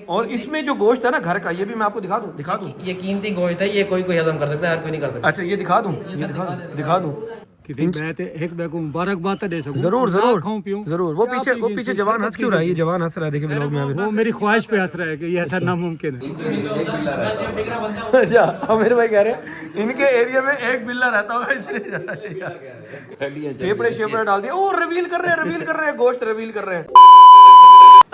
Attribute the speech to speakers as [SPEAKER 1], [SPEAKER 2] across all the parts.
[SPEAKER 1] और इसमें जो गोश्त है ना घर का, ये भी मैं आपको दिखा दूं
[SPEAKER 2] ये कीमती गोश्त है, ये कोई हजम कर सकता है, हर कोई नहीं कर सकता।
[SPEAKER 1] अच्छा ये दिखा दूं
[SPEAKER 3] कि मैं तो एक को मुबारकबाद तो दे सकूं।
[SPEAKER 1] जरूर जरूर
[SPEAKER 3] खाऊं पीऊं।
[SPEAKER 1] जरूर। वो पीछे जवान हंस क्यों रहा है? ये जवान हंस रहा है, देखिए व्लॉग में अभी।
[SPEAKER 3] वो मेरी ख्वाहिश पे हंस रहा है कि ये ऐसा नामुमकिन है।
[SPEAKER 1] अच्छा आमिर भाई कह रहे हैं इनके एरिया में एक बिल्ला रहता होगा, इसलिए फेफड़े शेफड़े डाल दिए। ओ रिवील कर रहे हैं गोश्त रिवील कर रहे हैं।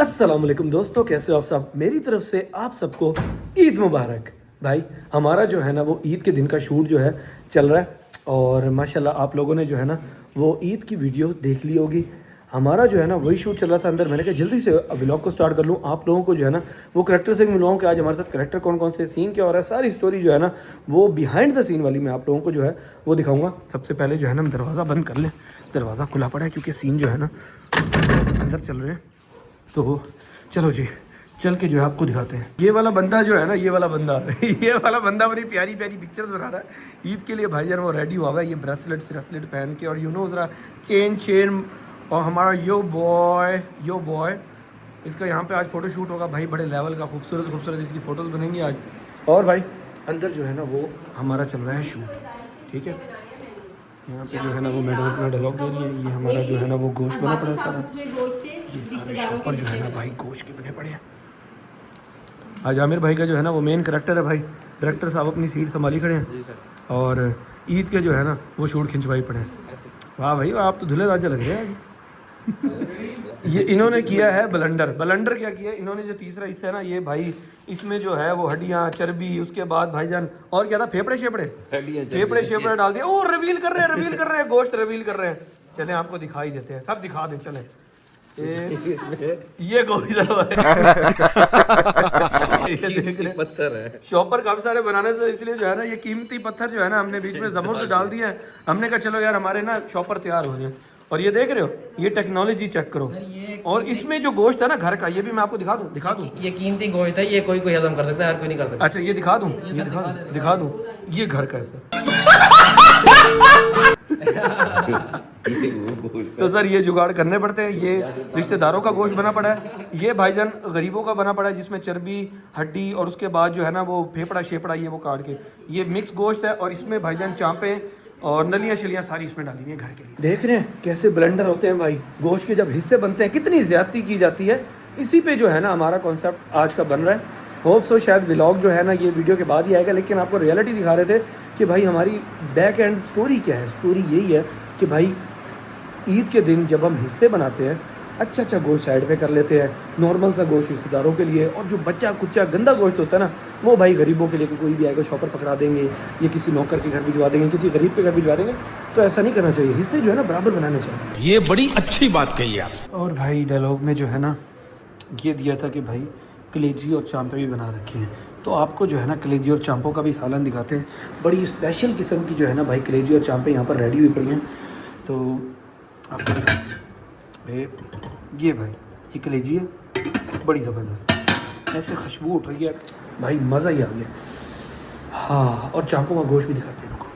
[SPEAKER 1] अस्सलाम वालेकुम दोस्तों, कैसे हो आप सब? मेरी तरफ से आप सबको ईद मुबारक। भाई हमारा जो है ना वो ईद के दिन का शूट जो है चल रहा है, और माशाल्लाह आप लोगों ने जो है ना वो ईद की वीडियो देख ली होगी। हमारा जो है ना वही शूट चल रहा था अंदर। मैंने कहा जल्दी से व्लॉग को स्टार्ट कर लूँ, आप लोगों को जो है ना वो करेक्टर से मिलवाऊँ कि आज हमारे साथ करेक्टर कौन कौन से सीन क्या हो रहा है, सारी स्टोरी जो है ना वो बिहाइंड द सीन वाली मैं आप लोगों को जो है वो दिखाऊंगा। सबसे पहले जो है ना दरवाज़ा बंद कर लें, दरवाज़ा खुला पड़ा है क्योंकि सीन जो है ना अंदर चल रहे हैं। तो चलो जी चल के जो है आपको दिखाते हैं। ये वाला बंदा जो है ना, ये वाला बंदा बड़ी प्यारी प्यारी पिक्चर्स बना रहा है ईद के लिए। भाईजान वो रेडी हुआ है, ये ब्रेसलेट पहन के, और यू नो ज़रा चेन। और हमारा यो बॉय इसका यहाँ पे आज फ़ोटो शूट होगा भाई, बड़े लेवल का, खूबसूरत इसकी फ़ोटोज़ बनेंगी आज। और भाई अंदर जो है ना वो हमारा चल रहा है शूट, ठीक है। यहाँ पे जो है ना वो मैडम अपना डायलॉग दे रही है। ये हमारा जो है ना वो गोश्त बना पड़ा है सारा, ये सारे शॉपर जो है ना भाई गोश्त के बने पड़े हैं। आज आमिर भाई का जो है ना वो मेन करेक्टर है भाई। डायरेक्टर साहब अपनी सीट संभाली खड़े हैं, और ईद के जो है ना वो शूट खिंचवाई पड़े हैं। वाह भाई आप तो धुले राजा लग रहे हैं आज। ये इन्होंने किया है बलंडर क्या किया इन्होंने, जो तीसरा हिस्सा है ना ये भाई इसमें जो है वो हड्डियाँ चर्बी, उसके बाद भाईजान और क्या था फेफड़े शेफड़े डाल दिए। ओ रिवील कर रहे हैं गोश्त रिवील कर रहे हैं। चलें आपको दिखाई देते हैं, सब दिखा दें चलें। ये गोश्त
[SPEAKER 4] पत्थर है,
[SPEAKER 1] शॉपर काफी सारे बनाने से, इसलिए जो है ना ये कीमती पत्थर जो है ना हमने बीच में जमूर से डाल दिया है। हमने कहा चलो यार हमारे ना शॉपर तैयार हो जाए। और ये देख रहे हो ये टेक्नोलॉजी चेक करो। और इसमें जो गोश्त है ना घर का, ये भी मैं आपको दिखा दूं
[SPEAKER 2] ये कीमती गोश्त है, ये कोई हजम कर सकता है, हर कोई नहीं कर सकता।
[SPEAKER 1] अच्छा ये दिखा दूं ये घर का है सर। तो सर ये जुगाड़ करने पड़ते हैं। ये रिश्तेदारों का गोश्त बना पड़ा है, ये भाईजान गरीबों का बना पड़ा है जिसमें चर्बी हड्डी और उसके बाद जो है ना वो फेफड़ा शेफड़ा ये वो काट के ये मिक्स गोश्त है। और इसमें भाईजान चांपे और नलियाँ शलियाँ सारी इसमें डाली हुई है घर के लिए। देख रहे हैं कैसे ब्लेंडर होते हैं भाई, गोश्त के जब हिस्से बनते हैं कितनी ज्यादती की जाती है। इसी पे जो है ना हमारा कॉन्सेप्ट आज का बन रहा है। होप सो शायद व्लॉग जो है ना ये वीडियो के बाद ही आएगा, लेकिन आपको रियलिटी दिखा रहे थे कि भाई हमारी बैक एंड स्टोरी क्या है। स्टोरी यही है कि भाई ईद के दिन जब हम हिस्से बनाते हैं, अच्छा गोश्त साइड पे कर लेते हैं, नॉर्मल सा गोश्त रिश्तेदारों के लिए, और जो बच्चा कुच्चा गंदा गोश्त होता है ना वो भाई गरीबों के लिए, कि कोई भी आएगा शॉपर पकड़ा देंगे, ये किसी नौकर के घर भिजवा देंगे, किसी गरीब के घर भिजवा देंगे। तो ऐसा नहीं करना चाहिए, हिस्से जो है ना बराबर बनाने चाहिए।
[SPEAKER 4] ये बड़ी अच्छी बात कही आप।
[SPEAKER 1] और भाई डायलॉग में जो है ना ये दिया था कि भाई कलेजी और चांपे भी बना रखे हैं, तो आपको जो है ना कलेजी और चांपों का भी सालन दिखाते हैं। बड़ी स्पेशल किस्म की जो है ना भाई कलेजी और चांपे यहाँ पर रेडी हुई पड़ी हैं, तो आपको दिखाते हैं। ये भाई ये कलेजी है, बड़ी ज़बरदस्त, ऐसे खुशबू उठ रही है भाई, मज़ा ही आ गया। हाँ और चांपों का गोश्त भी दिखाते हैं आपको।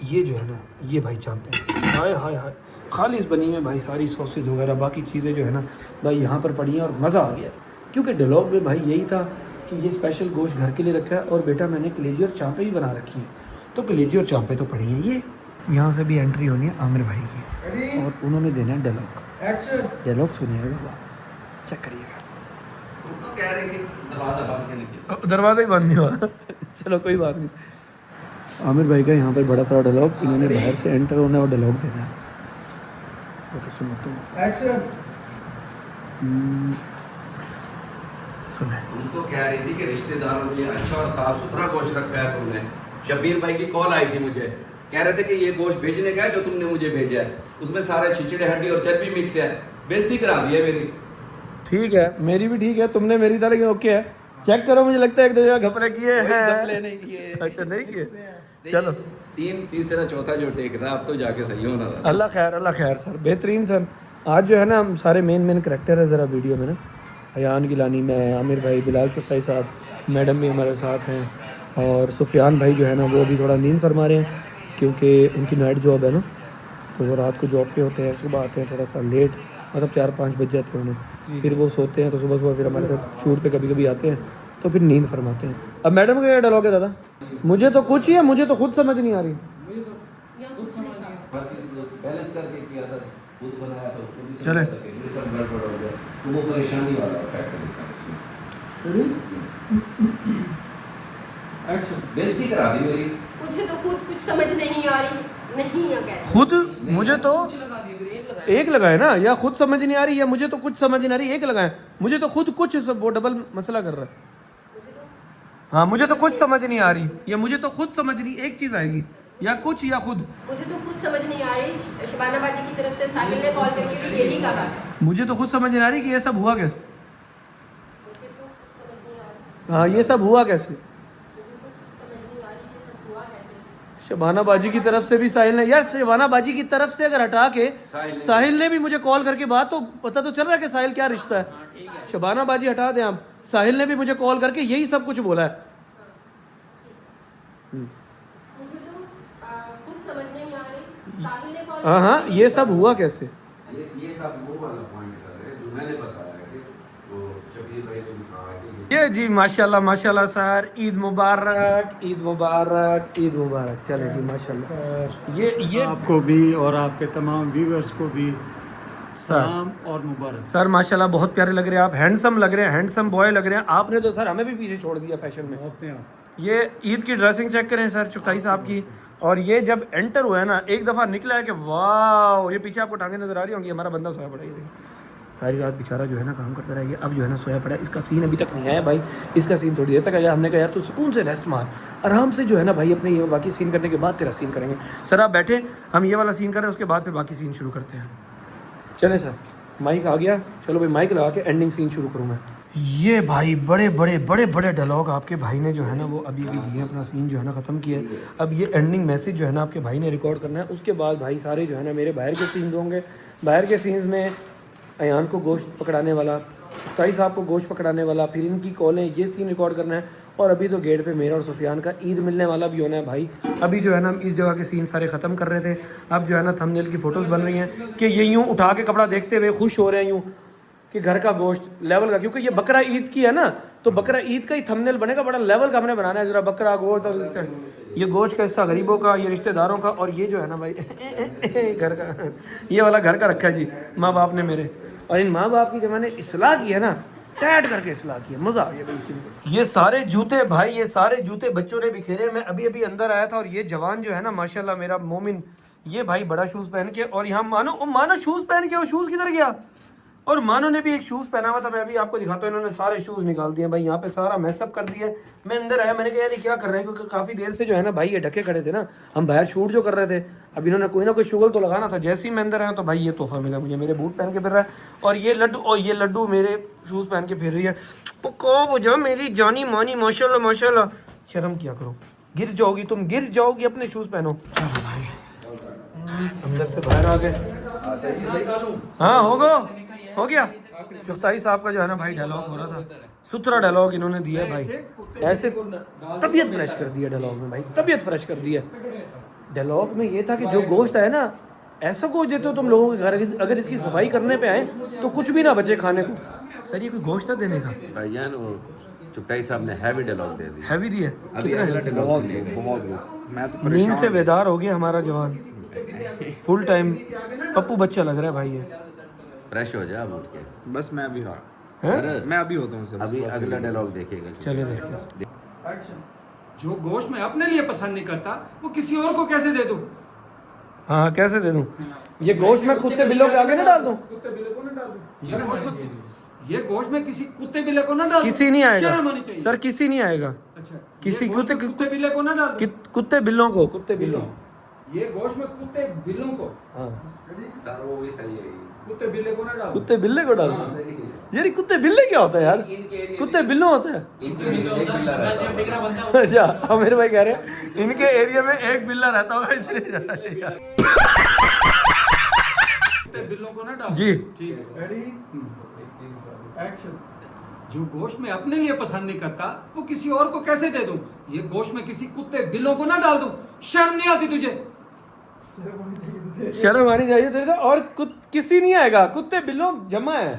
[SPEAKER 1] ये जो है ना ये भाई चांपे, हाय खालिश बनी है भाई, सारी सॉसेज वगैरह बाकी चीज़ें जो है ना भाई यहाँ पर पड़ी हैं, और मज़ा आ गया क्योंकि डायलॉग में भाई यही था कि ये स्पेशल गोश्त घर के लिए रखा है, और बेटा मैंने कलेजी और चांपे भी बना रखी हैं। तो कलेजी और चांपे तो पड़ी हैं। ये यहाँ से भी एंट्री होनी है आमिर भाई की, और उन्होंने देना है डायलॉग सुनिएगा, चेक करिएगा। दरवाज़ा ही बंद नहीं हुआ। चलो कोई बात नहीं। आमिर भाई का यहाँ पर बड़ा सारा डायलॉग, इन्होंने बाहर से एंटर होना है और डायलॉग देना है। ओके सुनो तुम सुने।
[SPEAKER 4] उनको कह रही थी कि रिश्तेदारों के लिए अच्छा और साफ सुथरा गोश्त रखा है तुमने। शबीर भाई की कॉल आई थी मुझे, कह रहे थे कि ये गोश्त भेजने का है जो तुमने मुझे भेजा है, उसमें सारे छिचड़े हड्डी और चर्बी मिक्स है। बेइज्जती करा दी है मेरी। ठीक है मेरी भी ठीक है, तुमने मेरी था लेकिन ओके है। चेक करो, मुझे लगता है एक दो जगह घपले किए हैं। नहीं किए। अच्छा नहीं किए। चलो तीसरा चौथा जो टेक रहा अब तो जाके सही होना रहा।
[SPEAKER 1] अल्लाह खैर सर, बेहतरीन सर। आज जो है ना हम सारे मेन करेक्टर है ज़रा वीडियो में ना, अयान गिलानी, मैं, आमिर भाई, बिलाल चुप्ताई साहब, मैडम भी हमारे साथ हैं, और सुफियान भाई जो है ना वो भी थोड़ा नींद फरमा रहे हैं क्योंकि उनकी नाइट जॉब है ना, तो वो रात को जॉब पे होते हैं, सुबह आते हैं थोड़ा सा लेट। मतलब 4-5 बज जाते हैं उन्हें, फिर वो सोते हैं तो सुबह सुबह फिर हमारे साथ शूट पे कभी कभी आते हैं तो फिर नींद फरमाते हैं। अब मैडम का क्या डायलॉग है दादा? मुझे तो कुछ ही है, मुझे तो खुद समझ नहीं आ रही।
[SPEAKER 4] बैलेंस करके किया था, खुद बनाया था, उसको भी
[SPEAKER 1] चले।
[SPEAKER 4] सब गड़बड़ हो गया, तो वो परेशानी वाला फैक्टर दिखा उसमें। एक्शन बेइज्जती करा दी मेरी।
[SPEAKER 5] मुझे तो खुद कुछ समझ नहीं आ रही, नहीं आ गया
[SPEAKER 1] खुद मुझे तो एक लगाए ना, या खुद समझ नहीं आ रही या मुझे तो कुछ समझ नहीं आ रही, एक लगाए। मुझे तो खुद कुछ, सब वो डबल मसला कर रहा है। हाँ मुझे तो कुछ समझ नहीं आ रही या मुझे तो खुद समझ नहीं, एक चीज आएगी, या कुछ या खुद।
[SPEAKER 5] मुझे तो कुछ समझ नहीं आ रही। शबाना बाजी की तरफ से साहिल ने कॉल करके भी यही कहा।
[SPEAKER 1] मुझे तो खुद समझ नहीं आ रही कि ये सब हुआ कैसे।
[SPEAKER 5] मुझे तो कुछ समझ नहीं आ रही।
[SPEAKER 1] हाँ ये सब हुआ कैसे।
[SPEAKER 5] मुझे तो कुछ समझ नहीं आ रही ये सब हुआ कैसे।
[SPEAKER 1] शबाना बाजी की तरफ से भी साहिल ने, यार शबाना बाजी की तरफ से अगर हटा के साहिल ने भी मुझे कॉल करके बात, तो पता तो चल रहा है कि साहिल क्या रिश्ता है। शबाना बाजी हटा दें आप, साहिल ने भी मुझे कॉल करके यही सब कुछ बोला है।
[SPEAKER 5] मुझे तो कुछ समझ नहीं आ रही। साहिल ने कॉल
[SPEAKER 1] हाँ हाँ ये सब हुआ कैसे।
[SPEAKER 4] ये सब वो वाला पॉइंट कर रहे हैं जो मैंने बताया है कि वो शबीर भाई ने भी कहा है कि
[SPEAKER 1] ये जी माशाल्लाह माशाल्लाह सर, ईद मुबारक, ईद मुबारक, ईद मुबारक। चले जी माशाल्लाह। ये
[SPEAKER 3] आपको भी और आपके तमाम व्यूअर्स को भी
[SPEAKER 1] सर
[SPEAKER 3] सलाम और मुबारक।
[SPEAKER 1] सर माशाल्लाह बहुत प्यारे लग रहे हैं आप, हैंडसम लग रहे हैं, हैंडसम बॉय लग रहे हैं। आपने तो सर हमें भी पीछे छोड़ दिया फैशन में।
[SPEAKER 3] होते हैं आप।
[SPEAKER 1] ये ईद की ड्रेसिंग चेक करें सर चुगताई साहब की, और ये जब एंटर हुआ है ना, एक दफ़ा निकला है कि वाह, ये पीछे आपको टांगे नजर आ रही होंगी, हमारा बंदा सोया पड़ा है। सारी रात बेचारा जो है ना काम करता रह गया, अब जो है ना सोया पड़ा है। इसका सीन अभी तक नहीं आया भाई, इसका सीन थोड़ी देर तक आया। हमने कहा यार तू सुकून से रेस्ट मार, आराम से जो है ना भाई अपने ये बाकी सीन करने के बाद तेरा सीन करेंगे। सर आप बैठे, हम ये वाला सीन करें, उसके बाद फिर बाकी सीन शुरू करते हैं। चले सर, माइक आ गया, चलो भाई माइक लगा के एंडिंग सीन शुरू करूँ मैं। ये भाई बड़े बड़े बड़े बड़े डायलॉग आपके भाई ने जो है ना वो अभी अभी दिए, अपना सीन जो है ना ख़त्म किया है। अब ये एंडिंग मैसेज जो है ना आपके भाई ने रिकॉर्ड करना है, उसके बाद भाई सारे जो है ना मेरे बाहर के सीन्स होंगे। बाहर के सीन्स में अयान को गोश्त पकड़ाने वाला, ताई साहब को गोश्त पकड़ाने वाला, फिर इनकी कॉलें, ये सीन रिकॉर्ड करना है। और अभी तो गेट पे मेरा और सुफियान का ईद मिलने वाला भी होना है भाई। अभी जो है ना हम इस जगह के सीन सारे ख़त्म कर रहे थे। अब जो है ना थंबनेल की फ़ोटोज़ बन रही हैं कि ये यूँ उठा के कपड़ा देखते हुए खुश हो रहे हैं यूँ कि घर का गोश्त लेवल का, क्योंकि ये बकरा ईद की है ना, तो बकरा ईद का ही थंबनेल बनेगा, बड़ा लेवल का हमने बनाना है। ज़रा बकरा गोश्त और इसका, ये गोश्त का हिस्सा गरीबों का, ये रिश्तेदारों का, और ये जो है ना भाई घर का, ये वाला घर का रखा है जी माँ बाप ने मेरे। और इन माँ बाप की जब मैंने इस्लाह की है ना, टैट करके इस्लाह की है, मज़ा आ गया भाई। ये सारे जूते भाई, ये सारे जूते बच्चों ने बिखेरे। मैं अभी अभी अंदर आया था और ये जवान जो है ना माशाल्लाह मेरा मोमिन, ये भाई बड़ा शूज़ पहन के, और यहाँ मानो शूज़ पहन के, वो शूज़ किधर गया, और मानो ने भी एक शूज़ पहना हुआ था। मैं अभी आपको दिखाता हूँ, इन्होंने सारे शूज़ निकाल दिए भाई, यहाँ पे सारा मैसअप कर दिया। मैं अंदर आया, मैंने कहा यार ये क्या कर रहे हैं, क्योंकि काफ़ी देर से जो है ना भाई ये ढके खड़े थे ना, हम बाहर शूट जो कर रहे थे। अब इन्होंने कोई ना कोई शुगल तो लगाना था। जैसे ही मैं अंदर आया तो भाई ये तोहफा मिला मुझे, मेरे बूट पहन के फिर रहा है, और ये लड्डू मेरे शूज़ पहन के फिर रही है। को बुझा मेरी जानी मानी, माशाल्लाह माशाल्लाह। शर्म किया करो, गिर जाओगी तुम, गिर जाओगी, अपने शूज़ पहनो। चलो भाई अंदर से बाहर आ गए। हाँ हो गया। चुगताई साहब का जो है ना भाई डायलॉग हो रहा था, सुथरा डायलॉग इन्होंने दिया भाई, ऐसे तबीयत फ्रेश कर दिया डायलॉग में भाई, तबीयत फ्रेश कर दिया। डायलॉग में ये था कि जो गोश्त है ना, ऐसा गोश्त देते हो तुम लोगों के घर, अगर इसकी सफाई करने पे आए तो कुछ भी ना बचे खाने को। सर ये कोई गोश्त था देने का?
[SPEAKER 4] भाईजान वो चुगताई साहब ने हैवी डायलॉग दे दिया।
[SPEAKER 1] हैवी दिया
[SPEAKER 4] अभी अगला डायलॉग बहुत मैं तो
[SPEAKER 1] नींद से बेदार हो गया हमारा जवान, फुल टाइम पप्पू बच्चा लग रहा है भाई ये।
[SPEAKER 4] फ्रेश हो जा उठ के।
[SPEAKER 6] बस मैं अभी हाँ
[SPEAKER 1] हैं?
[SPEAKER 6] मैं अभी होता हूँ सर।
[SPEAKER 4] अभी अगला डायलॉग देखिएगा।
[SPEAKER 1] चले देखते हैं।
[SPEAKER 3] जो गोश्त मैं अपने लिए पसंद नहीं करता वो किसी और को कैसे दे दूं?
[SPEAKER 1] हाँ कैसे दे दूं? ये गोश्त मैं कुत्ते बिल्लों के आगे ना डाल दूं?
[SPEAKER 3] कुत्ते बिल्ले को ना डाल दूं? ये गोश्त में किसी कुत्ते बिल्ले को ना डाल दूं?
[SPEAKER 1] किसी नहीं
[SPEAKER 3] शर्म आनी
[SPEAKER 1] आएगा
[SPEAKER 3] चाहिए।
[SPEAKER 1] सर, किसी नहीं आएगा।
[SPEAKER 3] अच्छा,
[SPEAKER 1] किसी
[SPEAKER 3] ये गोश्त में कुत्ते बिल्ले को ना डाल दूं?
[SPEAKER 1] कुत्ते बिल्लों को, कुत्ते बिल्लों।
[SPEAKER 3] ये गोश्त में कुत्ते बिल्लों को,
[SPEAKER 1] हाँ
[SPEAKER 4] सर वो भी सही है।
[SPEAKER 3] कुत्ते बिल्ले को ना डाल दूं?
[SPEAKER 1] कुत्ते बिल्ले को डाल
[SPEAKER 4] हाँ,
[SPEAKER 1] दूं?
[SPEAKER 4] सही है।
[SPEAKER 1] यार ये कुत्ते बिल्ले क्या होता है यार?
[SPEAKER 4] इनके एरिया
[SPEAKER 1] कुत्ते बिल्लों होता है?
[SPEAKER 4] इनके एरिया में एक बिल्ला रहता है।
[SPEAKER 2] फिक्रा बनता है।
[SPEAKER 1] अच्छा आमिर भाई कह रहे हैं इनके एरिया में एक बिल्ला रहता होगा इसलिए।
[SPEAKER 3] कुत्ते बिल्लों को ना डाल
[SPEAKER 1] जी।
[SPEAKER 3] दूं? ठीक है, रेडी एक्शन। जो गोश्त मैं अपने लिए पसंद नहीं करता वो किसी और को कैसे दे दूं? ये गोश्त में किसी कुत्ते बिल्लों को ना डाल दूं? शर्म नहीं आती तुझे?
[SPEAKER 1] शर्म आनी चाहिए तेरे को। और किसी नहीं आएगा, कुत्ते बिल्लों जमा है।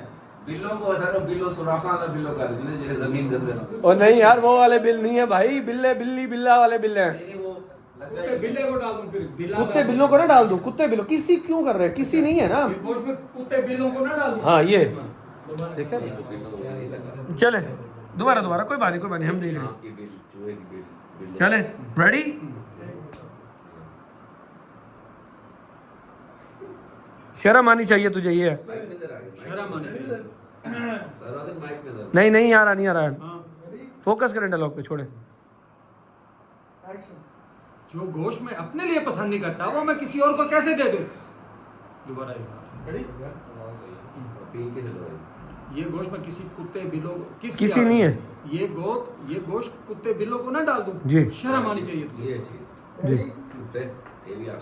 [SPEAKER 4] बिल्लों को सर बिल्लो सुराखा वाला बिल्लो कर देने जेडे जमीन दे देना।
[SPEAKER 1] और नहीं यार वो वाले बिल नहीं है भाई, बिल्ले बिल्ली बिल्ला वाले बिल्ले हैं।
[SPEAKER 4] नहीं वो
[SPEAKER 3] कुत्ते बिल्ले को डाल दूं, फिर बिल्ला
[SPEAKER 1] कुत्ते बिल्लों को ना डाल दो, कुत्ते बिल्लों किसी क्यों कर रहे हैं, किसी नहीं है ना।
[SPEAKER 3] गोश्त में कुत्ते बिल्लों को ना डाल दूं।
[SPEAKER 1] हाँ ये देखा, चले दोबारा दोबारा, कोई बात नहीं कोई बात नहीं, हम देख लेंगे।
[SPEAKER 4] की बिल, चूहे की बिल,
[SPEAKER 1] चले रेडी। शर्म आनी चाहिए तुझे, ये है।
[SPEAKER 3] शर्म आनी चाहिए।
[SPEAKER 4] सर माइक में दर
[SPEAKER 1] नहीं नहीं आ रहा, नहीं आ रहा है।
[SPEAKER 3] हाँ।
[SPEAKER 1] फोकस करें डायलॉग पे, छोड़े।
[SPEAKER 3] जो गोश्त मैं अपने लिए पसंद नहीं करता वो मैं किसी और को कैसे दे दूं? दोबारा
[SPEAKER 4] पी के चलो भाई।
[SPEAKER 3] ये गोश्त मैं किसी कुत्ते बिल्लों को
[SPEAKER 1] किसी नहीं है।
[SPEAKER 3] ये गोश्त कुत्ते बिल्लों को ना डाल दूं।
[SPEAKER 1] जी।
[SPEAKER 3] शर्म आनी चाहिए तुझे।
[SPEAKER 4] ये चीज
[SPEAKER 1] जी
[SPEAKER 4] कुत्ते ये भी आप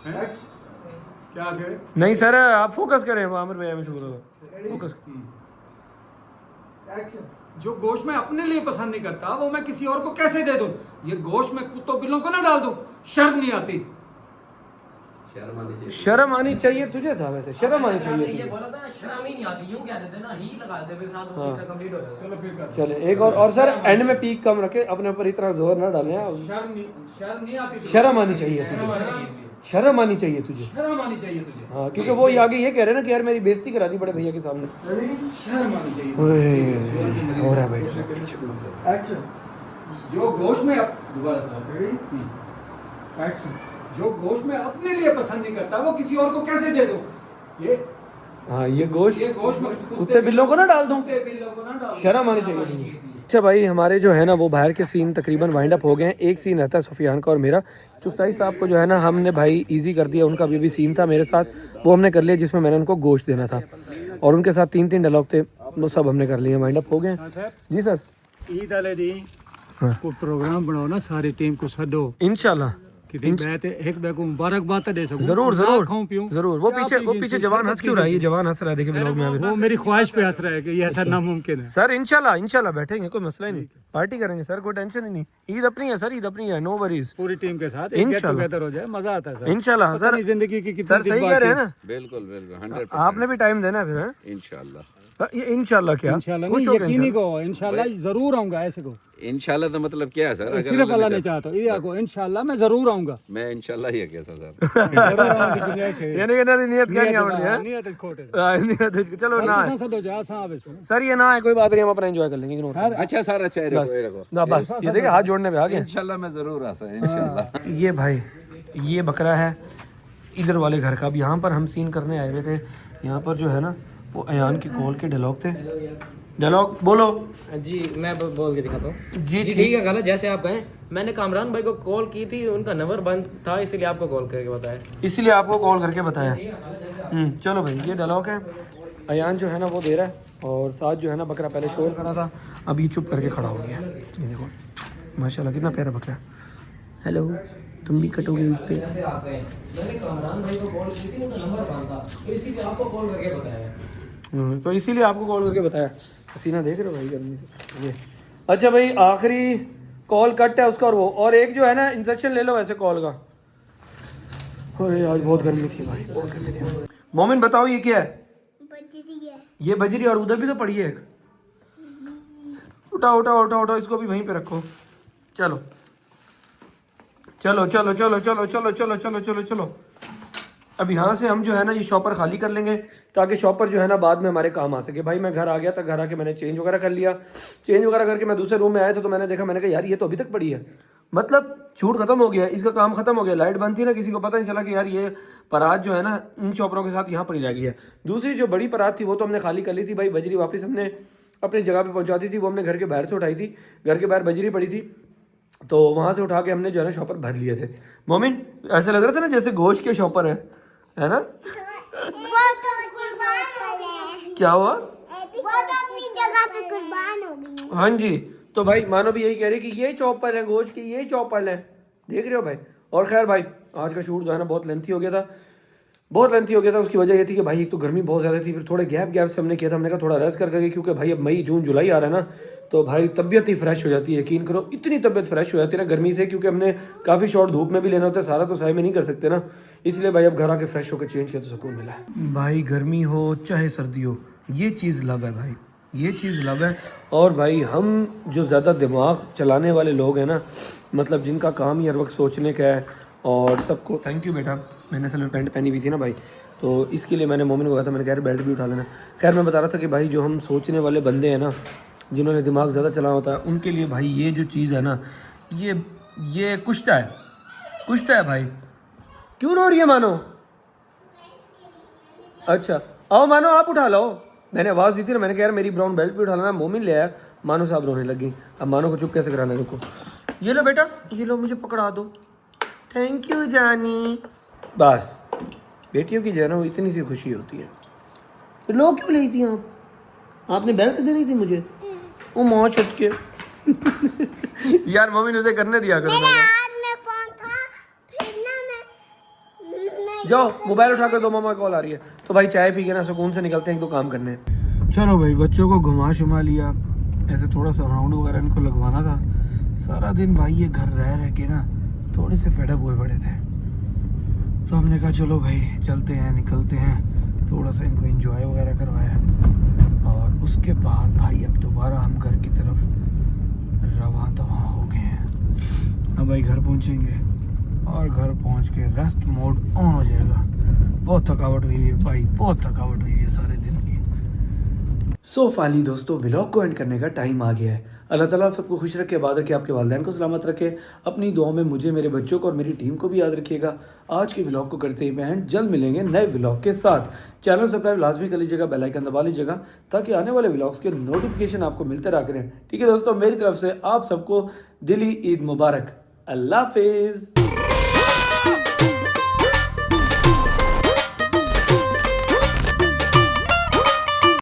[SPEAKER 3] हैं? क्या कहे?
[SPEAKER 1] नहीं सर आप फोकस करें, आमिर भैया में शुरू होगा फोकस।
[SPEAKER 3] जो गोश्त मैं अपने लिए पसंद नहीं करता वो मैं किसी और को कैसे दे दूं? ये गोश्त मैं कुत्तों बिल्लों को ना डाल दूं। शर्म नहीं आती?
[SPEAKER 4] शर्म आनी चाहिए।
[SPEAKER 1] शर्म आनी चाहिए तुझे था, वैसे शर्म आनी चाहिए
[SPEAKER 2] ये
[SPEAKER 1] तुझे।
[SPEAKER 2] बोला था शर्म ही नहीं आती, यूं कह देते ना, ही लगा देते फिर साथ
[SPEAKER 1] हाँ।
[SPEAKER 2] वो कंप्लीट हो जाता।
[SPEAKER 3] चलो फिर कर।
[SPEAKER 1] चले एक और सर एंड में पीक कम रखे, अपने ऊपर इतना जोर ना डालें।
[SPEAKER 3] शर्म नहीं आती तुझे?
[SPEAKER 1] शर्म आनी चाहिए तुझे, शर्म आनी चाहिए तुझे।
[SPEAKER 3] शर्म आनी चाहिए तुझे।
[SPEAKER 1] हाँ क्योंकि वो आगे ये कह रहे हैं ना कि यार मेरी बेइज्जती करा दी बड़े भैया के सामने।
[SPEAKER 3] शर्म आनी चाहिए।
[SPEAKER 1] ओए हो रहा है भाई।
[SPEAKER 3] एक्शन। जो गोश्त में दोबारा एक्शन। जो गोश्त में अपने लिए पसंद नहीं करता वो किसी और को कैसे दे दूं? ये
[SPEAKER 1] हाँ ये गोश्त
[SPEAKER 3] में
[SPEAKER 1] कुत्ते बिल्लों को ना डाल दूं।
[SPEAKER 3] कुत्ते बिल्लों को ना डाल दूं।
[SPEAKER 1] शर्म आनी चाहिए तुझे। अच्छा भाई हमारे जो है ना वो बाहर के सीन तकरीबन वाइंड अप हो गए हैं। एक सीन रहता है सुफियान का और मेरा। चुगताई साहब को जो है ना हमने भाई इजी कर दिया, उनका अभी भी सीन था मेरे साथ, वो हमने कर लिया जिसमें मैंने उनको गोश्त देना था और उनके साथ 3 डायलॉग थे, वो सब हमने कर लिए, वाइंड अप हो गए। जी सर।
[SPEAKER 3] ईद वाले दिन
[SPEAKER 1] हाँ।
[SPEAKER 3] को प्रोग्राम बनाओ ना, सारी टीम को सदो
[SPEAKER 1] इंशाल्लाह
[SPEAKER 3] कि मैं ते एक बैग मुबारकबाद दे सकूं।
[SPEAKER 1] जरूर
[SPEAKER 3] ना
[SPEAKER 1] जरूर
[SPEAKER 3] खाऊं पीऊं।
[SPEAKER 1] जरूर। वो
[SPEAKER 3] चाय
[SPEAKER 1] पीछे
[SPEAKER 3] पीगी,
[SPEAKER 1] जवान हंस क्यों रहा है, ये जवान हंस रहा है देखिए ब्लॉग में अभी।
[SPEAKER 3] वो मेरी ख्वाहिश पे हंस रहा है कि ये ऐसा नामुमकिन है।
[SPEAKER 1] सर इंशाल्लाह बैठेंगे, कोई मसला ही नहीं, पार्टी करेंगे सर, कोई टेंशन ही नहीं। ईद अपनी है सर, ईद अपनी है, नो वरीज।
[SPEAKER 3] पूरी टीम के साथ एक गेट
[SPEAKER 1] इंशाल्लाह।
[SPEAKER 3] टुगेदर हो जाए, मजा आता है सर।
[SPEAKER 1] इंशाल्लाह
[SPEAKER 3] पता
[SPEAKER 1] सर।
[SPEAKER 3] नहीं जिंदगी की कितनी
[SPEAKER 1] सर
[SPEAKER 3] दिन
[SPEAKER 1] सही
[SPEAKER 3] बाकी
[SPEAKER 1] कह रहे हैं
[SPEAKER 3] है।
[SPEAKER 1] ना,
[SPEAKER 4] बिल्कुल बिल्कुल 100%।
[SPEAKER 1] आपने भी टाइम देना है फिर है?
[SPEAKER 4] इंशाल्लाह।
[SPEAKER 1] ये इंशाल्लाह क्या
[SPEAKER 3] इंशाल्लाह
[SPEAKER 1] खुश
[SPEAKER 3] नहीं,
[SPEAKER 1] हो गए
[SPEAKER 3] यकीनी
[SPEAKER 1] इंशाल्लाह।
[SPEAKER 3] को इंशाल्लाह जरूर आऊंगा। ऐसे को
[SPEAKER 4] इंशाल्लाह तो मतलब क्या है सर? अगर
[SPEAKER 3] सिर्फ अल्लाह ने चाहा तो ये आको इंशाल्लाह मैं जरूर आऊंगा।
[SPEAKER 4] मैं इंशाल्लाह ही कैसा सर।
[SPEAKER 3] जरूर आऊंगा दुनिया से।
[SPEAKER 1] यानी कि ना नियत क्या नहीं आवड़ती है।
[SPEAKER 3] नियत खोटे
[SPEAKER 1] चलो ना है।
[SPEAKER 3] सदो जा साहब इसमें।
[SPEAKER 1] सर ये ना है कोई बात नहीं, हम अपना एंजॉय कर लेंगे, इग्नोर कर।
[SPEAKER 4] अच्छा सर, अच्छा ये रखो, ये रखो।
[SPEAKER 1] ना बस ये देखिए हाथ जोड़ने पे आ गए।
[SPEAKER 4] इंशाल्लाह मैं जरूर आ सर, इंशाल्लाह।
[SPEAKER 1] ये भाई ये बकरा है इधर वाले घर का। अब यहाँ पर हम सीन करने आए हुए थे, यहाँ पर जो है ना वो अयान की कॉल के डायलॉग थे। डायलॉग बोलो
[SPEAKER 2] जी मैं बोल के दिखाता हूँ।
[SPEAKER 1] जी
[SPEAKER 2] ठीक है, गलत जैसे आप कहें। मैंने कामरान भाई को कॉल की थी, उनका नंबर बंद था, इसलिए आपको कॉल करके बताया।
[SPEAKER 1] इसीलिए आपको कॉल करके बताया। चलो भाई ये डायलॉग है। अयान जो है ना वो दे रहा है और साथ जो है ना बकरा पहले शोर करा था, अब ये चुप करके खड़ा हो गया। ये देखो माशाल्लाह कितना प्यारा बकरा। हेलो तुम भी कटोगे ईद पे?
[SPEAKER 2] जैसे आप कहें, मैंने कामरान भाई को कॉल की थी, उनका नंबर बंद था, तो इसीलिए आपको कॉल करके बताया।
[SPEAKER 1] तो इसीलिए आपको कॉल करके बताया। पसीना देख रहे हो भाई गर्मी से ये। अच्छा भाई आखिरी कॉल कट है उसका और एक जो है ना इंस्ट्रक्शन ले लो वैसे कॉल का। अरे आज बहुत गर्मी थी भाई, बहुत गर्मी थी। मोमिन बताओ ये क्या है?
[SPEAKER 5] बजरी है।
[SPEAKER 1] ये बजरी और उधर भी तो पड़ी है एक। उठाओ उठाओ उठाओ उठाओ, इसको भी वहीं पे रखो। चलो चलो चलो चलो चलो चलो चलो चलो चलो चलो। अब यहाँ से हम जो है ना ये शॉपर खाली कर लेंगे ताकि शॉपर जो है ना बाद में हमारे काम आ सके। भाई मैं घर आ गया था, घर आके मैंने चेंज वगैरह कर लिया। चेंज वगैरह करके मैं दूसरे रूम में आया था तो मैंने देखा, मैंने कहा यार ये तो अभी तक पड़ी है, मतलब छूट खत्म हो गया, इसका काम खत्म हो गया। लाइट बंद थी ना, किसी को पता नहीं चला कि यार ये परात जो है ना इन शॉपरों के साथ यहाँ पड़ी रह गई है। दूसरी जो बड़ी परात थी वो तो हमने खाली कर ली थी भाई। बजरी वापस हमने अपनी जगह पे पहुँचा दी थी, वो हमने घर के बाहर से उठाई थी, घर के बाहर बजरी पड़ी थी तो वहाँ से उठा के हमने जो है ना शॉपर भर लिए थे। मोमिन ऐसे लग रहा था ना जैसे गोश्त के शॉपर है ना? क्या हुआ?
[SPEAKER 5] वो तो अपनी जगह पे कुर्बान हो गई।
[SPEAKER 1] हाँ जी, तो भाई मानो भी यही कह रहे कि ये चॉपर है गोश्त की, ये चॉपर है, देख रहे हो भाई। और खैर भाई आज का शूट जो है ना बहुत लेंथी हो गया था, बहुत लेंथी हो गया था। उसकी वजह ये थी कि भाई एक तो गर्मी बहुत ज़्यादा थी, फिर थोड़े गैप से हमने किया था। हमने कहा थोड़ा रेस्ट कर करके, क्योंकि भाई अब मई जून जुलाई आ रहा है ना, तो भाई तबीयत ही फ्रेश हो जाती है, यकीन करो इतनी तबीयत फ्रेश हो जाती है ना गर्मी से, क्योंकि हमने काफ़ी शॉर्ट धूप में भी लेना होता है, सारा तो साए में नहीं कर सकते ना, इसलिए भाई अब घर आके फ्रेश होकर चेंज किया तो सुकून मिला है। भाई गर्मी हो चाहे सर्दी हो, ये चीज़ लव है भाई, ये चीज़ लव है। और भाई हम जो ज़्यादा दिमाग चलाने वाले लोग हैं ना, मतलब जिनका काम ही हर वक्त सोचने का है और सबको, थैंक यू बेटा, मैंने असल में पैंट पहनी हुई थी ना भाई, तो इसके लिए मैंने मोमिन को कहा था, मैंने कह रहा बेल्ट भी उठा लेना। खैर मैं बता रहा था कि भाई जो हम सोचने वाले बंदे हैं ना, जिन्होंने दिमाग ज़्यादा चलाना होता है, उनके लिए भाई ये जो चीज़ है ना, ये कुश्ता है भाई। क्यों रो रही है मानो? अच्छा आओ मानो आप उठा लो, मैंने आवाज़ दी थी ना, मैंने कहा यार मेरी ब्राउन बेल्ट भी उठा लेना, मोमिन ले आया, मानो साहब रोने लगी। अब मानो को चुप कैसे कराना है, रुको, ये लो बेटा, ये लो मुझे पकड़ा दो, थैंक यू जानी। बस बेटियों की जो है ना वो इतनी सी खुशी होती है। तो लो क्यों ली थी आप? आपने बेल्ट देनी थी मुझे, वो माँ छुट के यार मोमिन उसे करने दिया करो। जाओ मोबाइल उठा कर दो, मामा कॉल आ रही है। तो भाई चाय पी के ना सुकून से निकलते हैं, एक दो काम करने। चलो भाई बच्चों को घुमा शुमा लिया, ऐसे थोड़ा सा राउंड वगैरह इनको लगवाना था। सारा दिन भाई ये घर रह के ना थोड़े से फेडअप हुए पड़े थे, तो हमने कहा चलो भाई चलते हैं, निकलते हैं, थोड़ा सा इनको एंजॉय वगैरह करवाया। और उसके बाद भाई अब दोबारा हम घर की तरफ रवां दवा हो गए हैं। अब भाई घर पहुंचेंगे और घर पहुंच के रेस्ट मोड ऑन हो जाएगा। बहुत थकावट हुई है भाई, बहुत थकावट हुई है सारे दिन की। सो फाइनली दोस्तों व्लॉग को एंड करने का टाइम आ गया है। अल्लाह ताला आप सबको खुश रखे, आबाद रखे, आपके वालिदैन को सलामत रखे। अपनी दुआओं में मुझे, मेरे बच्चों को और मेरी टीम को भी याद रखिएगा। आज के व्लॉग को करते ही मैं एंड, जल्द मिलेंगे नए व्लॉग के साथ। चैनल सब्सक्राइब लाजमी कर लीजिएगा, बेल आइकन दबा लीजिएगा, ताकि आने वाले व्लॉग्स के नोटिफिकेशन आपको मिलते रहा करें। ठीक है दोस्तों, मेरी तरफ से आप सबको दिली ईद मुबारक। अल्लाह हाफिज़।